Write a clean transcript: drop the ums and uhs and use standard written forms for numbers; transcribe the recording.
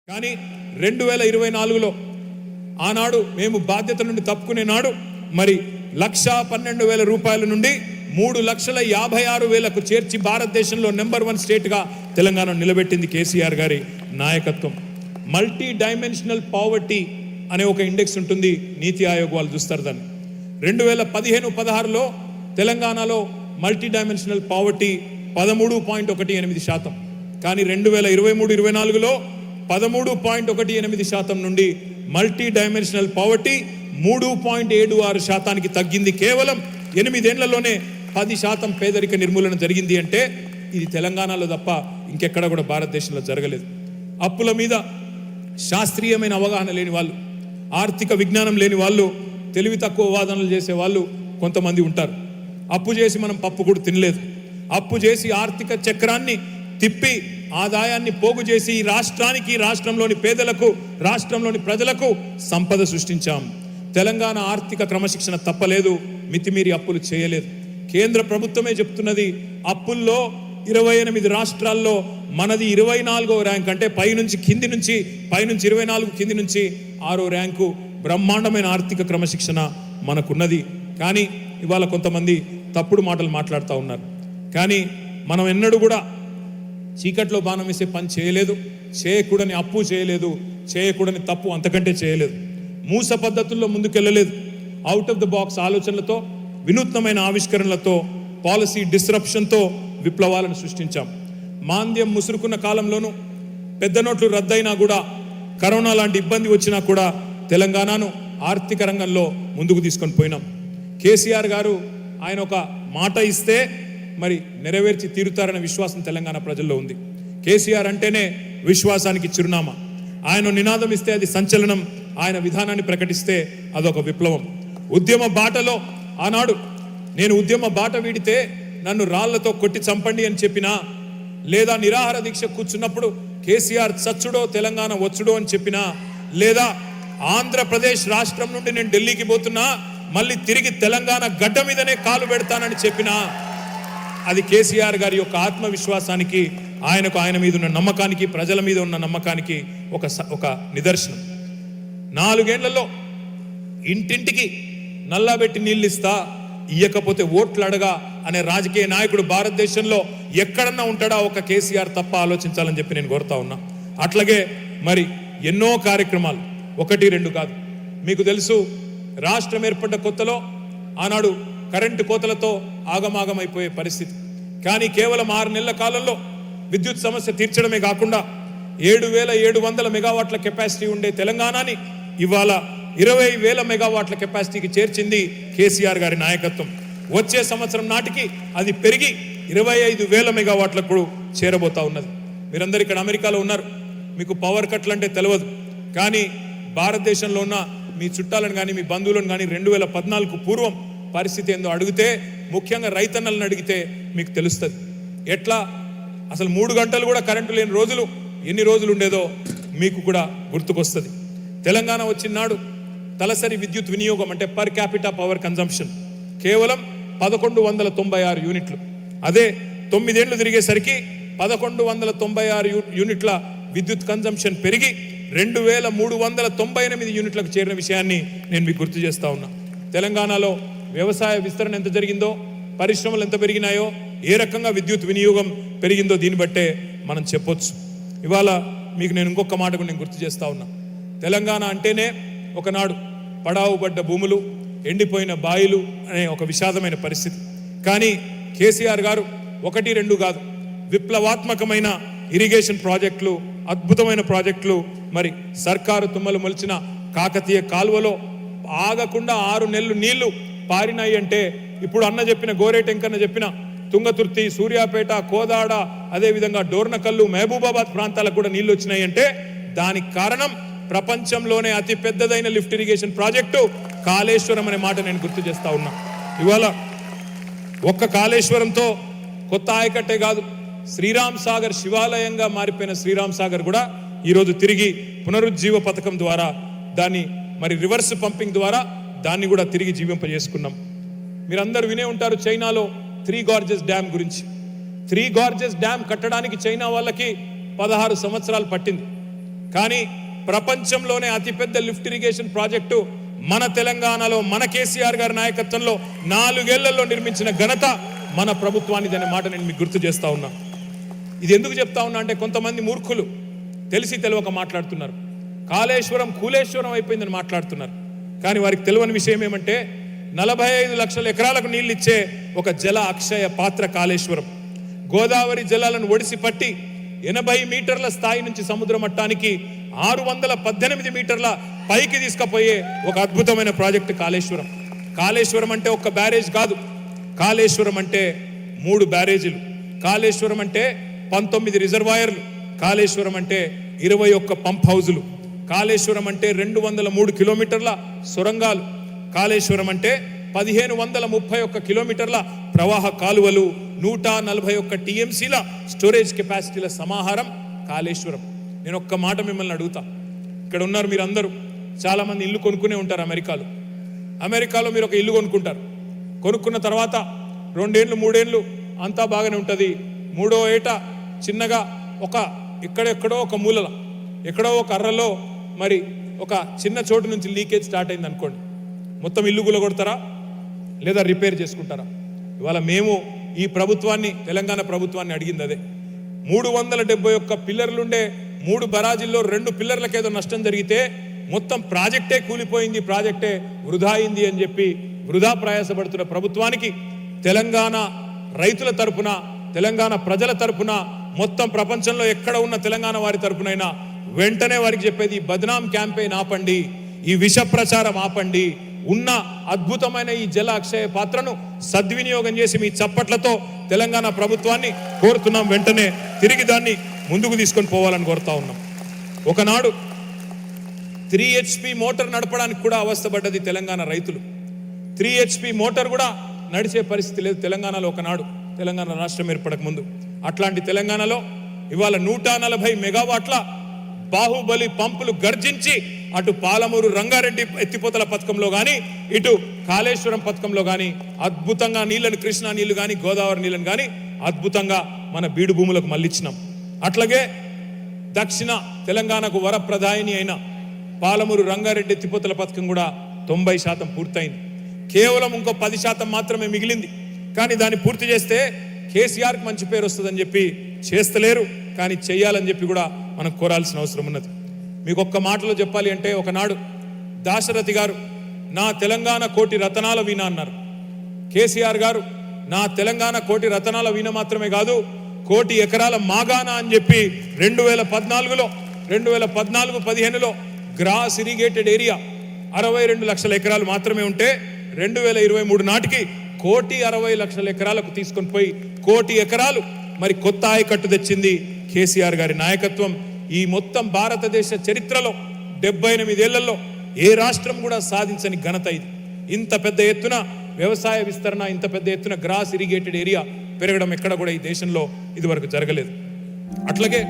కానీ 2024లో ఆనాడు మేము బాధ్యత నుండి తప్పుకునే నాడు మరి 1,12,000 రూపాయల నుండి 3,56,000కు చేర్చి భారతదేశంలో నెంబర్ 1 స్టేట్గా తెలంగాణ నిలబెట్టింది కేసీఆర్ గారి నాయకత్వం. మల్టీ డైమెన్షనల్ పావర్టీ అనే ఒక ఇండెక్స్ ఉంటుంది, నీతి ఆయోగ్ వాళ్ళు చూస్తారు దాన్ని. 2015-16లో తెలంగాణలో మల్టీ డైమెన్షనల్ పావర్టీ 13.18%, కానీ 2023-24లో 13.18% నుండి మల్టీ డైమెన్షనల్ పావర్టీ 3.76%కి తగ్గింది. కేవలం 8 ఏళ్లలోనే 10% పేదరిక నిర్మూలన జరిగింది అంటే ఇది తెలంగాణలో తప్ప ఇంకెక్కడ కూడా భారతదేశంలో జరగలేదు. అప్పుల మీద శాస్త్రీయమైన అవగాహన లేని వాళ్ళు, ఆర్థిక విజ్ఞానం లేని వాళ్ళు, తెలివి తక్కువ వాదనలు చేసే వాళ్ళు కొంతమంది ఉంటారు. అప్పు చేసి మనం పప్పు కూడా తినలేదు. అప్పు చేసి ఆర్థిక చక్రాన్ని తిప్పి ఆదాయాన్ని పోగు చేసి ఈ రాష్ట్రానికి, రాష్ట్రంలోని పేదలకు, రాష్ట్రంలోని ప్రజలకు సంపద సృష్టించాం. తెలంగాణ ఆర్థిక క్రమశిక్షణ తప్పలేదు, మితిమీరి అప్పులు చేయలేదు. కేంద్ర ప్రభుత్వమే చెప్తున్నది, అప్పుల్లో 28 రాష్ట్రాల్లో మనది 24వ ర్యాంక్, అంటే పైనుంచి 24 కింది నుంచి 6వ ర్యాంకు. బ్రహ్మాండమైన ఆర్థిక క్రమశిక్షణ మనకున్నది. కానీ ఇవాళ కొంతమంది తప్పుడు మాటలు మాట్లాడుతూ ఉన్నారు. కానీ మనం ఎన్నడూ కూడా చీకట్లో బాణం వేసే పని చేయలేదు, చేయకూడని అప్పు చేయలేదు, చేయకూడని తప్పు అంతకంటే చేయలేదు. మూస పద్ధతుల్లో ముందుకెళ్ళలేదు. అవుట్ ఆఫ్ ద బాక్స్ ఆలోచనలతో, వినూత్నమైన ఆవిష్కరణలతో, పాలసీ డిస్రప్షన్తో విప్లవాలను సృష్టించాం. మాంద్యం ముసురుకున్న కాలంలోనూ, పెద్ద నోట్లు రద్దయినా కూడా, కరోనా లాంటి ఇబ్బంది వచ్చినా కూడా తెలంగాణను ఆర్థిక రంగంలో ముందుకు తీసుకొని పోయినాం. కేసీఆర్ గారు ఆయన ఒక మాట ఇస్తే మరి నెరవేర్చి తీరుతారనే విశ్వాసం తెలంగాణ ప్రజల్లో ఉంది. కేసీఆర్ అంటేనే విశ్వాసానికి చిరునామా. ఆయన నినాదం ఇస్తే అది సంచలనం, ఆయన విధానాన్ని ప్రకటిస్తే అదొక విప్లవం. ఉద్యమ బాటలో ఆనాడు నేను ఉద్యమ బాట వీడితే నన్ను రాళ్లతో కొట్టి చంపండి అని చెప్పినా, లేదా నిరాహార దీక్ష కూర్చున్నప్పుడు కేసీఆర్ చచ్చుడో తెలంగాణ వచ్చుడో అని చెప్పినా, లేదా ఆంధ్రప్రదేశ్ రాష్ట్రం నుండి నేను ఢిల్లీకి పోతున్నా, మళ్ళీ తిరిగి తెలంగాణ గడ్డ మీదనే కాలు పెడతానని చెప్పినా, అది కేసీఆర్ గారి యొక్క ఆత్మవిశ్వాసానికి, ఆయన మీద ఉన్న నమ్మకానికి, ప్రజల మీద ఉన్న నమ్మకానికి ఒక నిదర్శనం. 4 ఏళ్లలో ఇంటింటికి నల్లాబెట్టి నీళ్ళు ఇస్తా, ఇయ్యకపోతే ఓట్లు అడగా అనే రాజకీయ నాయకుడు భారతదేశంలో ఎక్కడన్నా ఉంటాడా? ఒక కేసీఆర్ తప్ప ఆలోచించాలని చెప్పి నేను కోరుతా ఉన్నా. అట్లాగే మరి ఎన్నో కార్యక్రమాలు, 1-2 కాదు. మీకు తెలుసు, రాష్ట్రం ఏర్పడ్డ కొత్తలో ఆనాడు కరెంటు కోతలతో ఆగమాగమైపోయే పరిస్థితి. కానీ కేవలం 6 నెలల కాలంలో విద్యుత్ సమస్య తీర్చడమే కాకుండా 7,700 మెగావాట్ల కెపాసిటీ ఉండే తెలంగాణని ఇవాళ 20,000 మెగావాట్ల కెపాసిటీకి చేర్చింది కేసీఆర్ గారి నాయకత్వం. వచ్చే సంవత్సరం నాటికి అది పెరిగి 25,000 మెగావాట్లకు చేరబోతా ఉన్నది. మీరందరూ ఇక్కడ అమెరికాలో ఉన్నారు, మీకు పవర్ కట్లు అంటే తెలియదు. కానీ భారతదేశంలో ఉన్న మీ చుట్టాలను కానీ, మీ బంధువులను కానీ 2014 పూర్వం పరిస్థితి ఏందో అడిగితే, ముఖ్యంగా రైతన్నలను అడిగితే మీకు తెలుస్తుంది. ఎట్లా అసలు 3 గంటలు కూడా కరెంటు లేని రోజులు ఎన్ని రోజులు ఉండేదో మీకు కూడా గుర్తుకొస్తుంది. తెలంగాణ వచ్చినాడు తలసరి విద్యుత్ వినియోగం అంటే పర్ క్యాపిటా పవర్ కన్జంప్షన్ కేవలం 1,196 యూనిట్లు. అదే 9 ఏళ్లు తిరిగేసరికి 1,196 యూనిట్ల విద్యుత్ కన్జంప్షన్ పెరిగి 2,398 యూనిట్లకు చేరిన విషయాన్ని నేను మీకు గుర్తు చేస్తా ఉన్నా. తెలంగాణలో వ్యవసాయ విస్తరణ ఎంత జరిగిందో, పరిశ్రమలు ఎంత పెరిగినాయో, ఏ రకంగా విద్యుత్ వినియోగం పెరిగిందో దీన్ని బట్టే మనం చెప్పొచ్చు. ఇవాళ మీకు నేను ఇంకొక మాట కూడా నేను గుర్తు చేస్తా ఉన్నా. తెలంగాణ అంటేనే ఒకనాడు పడావు పడ్డ భూములు, ఎండిపోయిన బాయిలు అనే ఒక విషాదమైన పరిస్థితి. కానీ కేసీఆర్ గారు 1-2 కాదు, విప్లవాత్మకమైన ఇరిగేషన్ ప్రాజెక్టులు, అద్భుతమైన ప్రాజెక్టులు, మరి సర్కారు తుమ్మలు మొలిచిన కాకతీయ కాలువలో ఆగకుండా 6 నెలలు నీళ్లు పారినాయి అంటే, ఇప్పుడు అన్న చెప్పిన, గోరేటెంకన్న చెప్పిన తుంగతుర్తి, సూర్యాపేట, కోదాడ, అదేవిధంగా డోర్నకల్లు, మహబూబాబాద్ ప్రాంతాలకు కూడా నీళ్లు వచ్చినాయి అంటే దానికి కారణం ప్రపంచంలోనే అతి పెద్దదైన లిఫ్ట్ ఇరిగేషన్ ప్రాజెక్టు కాళేశ్వరం అనే మాట నేను గుర్తు చేస్తా ఉన్నా. ఇవాళ ఒక్క కాళేశ్వరంతో కొత్త ఆయకట్టే కాదు, శ్రీరామ్ సాగర్ శివాలయంగా మారిపోయిన శ్రీరామ్ సాగర్ కూడా ఈరోజు తిరిగి పునరుజ్జీవ పథకం ద్వారా, దాన్ని మరి రివర్స్ పంపింగ్ ద్వారా దాన్ని కూడా తిరిగి జీవింపజేసుకున్నాం. మీరందరూ వినే ఉంటారు చైనాలో 3 గార్జెస్ డ్యామ్ గురించి. 3 గార్జెస్ డ్యామ్ కట్టడానికి చైనా వాళ్ళకి 16 సంవత్సరాలు పట్టింది. కానీ ప్రపంచంలోనే అతిపెద్ద లిఫ్ట్ ఇరిగేషన్ ప్రాజెక్టు మన తెలంగాణలో మన కేసీఆర్ గారి నాయకత్వంలో 4 ఏళ్లలో నిర్మించిన ఘనత మన ప్రభుత్వానికి అనే మాట నేను మీకు గుర్తు చేస్తా ఉన్నా. ఇది ఎందుకు చెప్తా ఉన్నా అంటే కొంతమంది మూర్ఖులు తెలిసి తెలియక మాట్లాడుతున్నారు. కాళేశ్వరం కూలేశ్వరం అయిపోయిందని మాట్లాడుతున్నారు. కానీ వారికి తెలియని విషయం ఏమంటే 45 లక్షల ఎకరాలకు నీళ్ళు ఇచ్చే ఒక జల అక్షయ పాత్ర కాళేశ్వరం. గోదావరి జలాలను ఒడిసి పట్టి 80 మీటర్ల స్థాయి నుంచి సముద్ర మట్టానికి 618 మీటర్ల పైకి తీసుకుపోయే ఒక అద్భుతమైన ప్రాజెక్టు కాళేశ్వరం. కాళేశ్వరం అంటే ఒక్క బ్యారేజ్ కాదు, కాళేశ్వరం అంటే 3 బ్యారేజీలు, కాళేశ్వరం అంటే 19 రిజర్వాయర్లు, కాళేశ్వరం అంటే 21 పంప్ హౌజులు, కాళేశ్వరం అంటే 203 కిలోమీటర్ల సొరంగాలు, కాళేశ్వరం అంటే 1531 కిలోమీటర్ల ప్రవాహ కాలువలు, 141 టీఎంసీల స్టోరేజ్ కెపాసిటీల సమాహారం కాళేశ్వరం. నేను ఒక్క మాట మిమ్మల్ని అడుగుతా, ఇక్కడ ఉన్నారు మీరందరూ, చాలా మంది ఇల్లు కొనుక్కునే ఉంటారు. అమెరికాలో మీరు ఒక ఇల్లు కొనుక్కుంటారు. కొనుక్కున్న తర్వాత 2 ఏళ్ళు 3 ఏళ్ళు అంతా బాగానే ఉంటుంది. 3వ ఏట చిన్నగా ఒక ఎక్కడెక్కడో ఒక మూలల ఎక్కడో ఒక అర్రలో మరి ఒక చిన్న చోటు నుంచి లీకేజ్ స్టార్ట్ అయింది అనుకోండి, మొత్తం ఇల్లు గులగొడతారా లేదా రిపేర్ చేసుకుంటారా? ఇవాళ మేము ఈ ప్రభుత్వాన్ని, తెలంగాణ ప్రభుత్వాన్ని అడిగింది అదే. 371 పిల్లర్లుండే 3 బరాజుల్లో 2 పిల్లర్లకు ఏదో నష్టం జరిగితే మొత్తం ప్రాజెక్టే కూలిపోయింది, ప్రాజెక్టే వృధా అయింది అని చెప్పి వృధా ప్రయాసపడుతున్న ప్రభుత్వానికి తెలంగాణ రైతుల తరపున, తెలంగాణ ప్రజల తరపున, మొత్తం ప్రపంచంలో ఎక్కడ ఉన్న తెలంగాణ వారి తరపునైనా వెంటనే వారికి చెప్పేది, బద్నాం క్యాంపెయిన్ ఆపండి, ఈ విష ప్రచారం ఆపండి, ఉన్న అద్భుతమైన ఈ జల అక్షయ పాత్రను సద్వినియోగం చేసి మీ చప్పట్లతో తెలంగాణ ప్రభుత్వాన్ని కోరుతున్నాం, వెంటనే తిరిగి దాన్ని ముందుకు తీసుకొని పోవాలని కోరుతా ఉన్నాం. ఒకనాడు 3 HP మోటార్ నడపడానికి కూడా అవస్థపడ్డది తెలంగాణ రైతులు. 3 HP మోటార్ కూడా నడిచే పరిస్థితి లేదు తెలంగాణలో ఒకనాడు, తెలంగాణ రాష్ట్రం ఏర్పడక ముందు. అట్లాంటి తెలంగాణలో ఇవాళ 140 మెగావాట్ల బాహుబలి పంపులు గర్జించి అటు పాలమూరు రంగారెడ్డి ఎత్తిపోతల పథకంలో కానీ, ఇటు కాళేశ్వరం పథకంలో కానీ అద్భుతంగా నీళ్లను, కృష్ణా నీళ్లు కానీ గోదావరి నీళ్లను కానీ అద్భుతంగా మన బీడు భూములకు మళ్ళించినాం. అట్లాగే దక్షిణ తెలంగాణకు వరప్రదాయిని అయిన పాలమూరు రంగారెడ్డి ఎత్తిపోతల పథకం కూడా 90% పూర్తయింది. కేవలం ఇంకో 10% మాత్రమే మిగిలింది. కానీ దాన్ని పూర్తి చేస్తే కేసీఆర్కి మంచి పేరు వస్తుందని చెప్పి చేస్తలేరు, కానీ చెయ్యాలని చెప్పి కూడా మనం కోరాల్సిన అవసరం ఉన్నది. మీకు ఒక్క మాటలో చెప్పాలి అంటే, ఒకనాడు దాశరథి గారు నా తెలంగాణ కోటి రతనాల వీణ అన్నారు. కేసీఆర్ గారు నా తెలంగాణ కోటి రతనాల వీణ మాత్రమే కాదు, 1 కోటి ఎకరాల మాగానా అని చెప్పి 2014-15లో గ్రాస్ ఇరిగేటెడ్ ఏరియా 62 లక్షల ఎకరాలు మాత్రమే ఉంటే 2023 నాటికి 1,60,00,000 ఎకరాలకు తీసుకొని పోయి 1 కోటి ఎకరాలు మరి కొత్త ఆయకట్టు తెచ్చింది కేసీఆర్ గారి నాయకత్వం. ఈ మొత్తం భారతదేశ చరిత్రలో 78 ఏళ్లలో ఏ రాష్ట్రం కూడా సాధించని ఘనత ఇది. ఇంత పెద్ద ఎత్తున వ్యవసాయ విస్తరణ, ఇంత పెద్ద ఎత్తున గ్రాస్ ఇరిగేటెడ్ ఏరియా పెరగడం ఎక్కడ కూడా ఈ దేశంలో ఇదివరకు జరగలేదు. అట్లాగే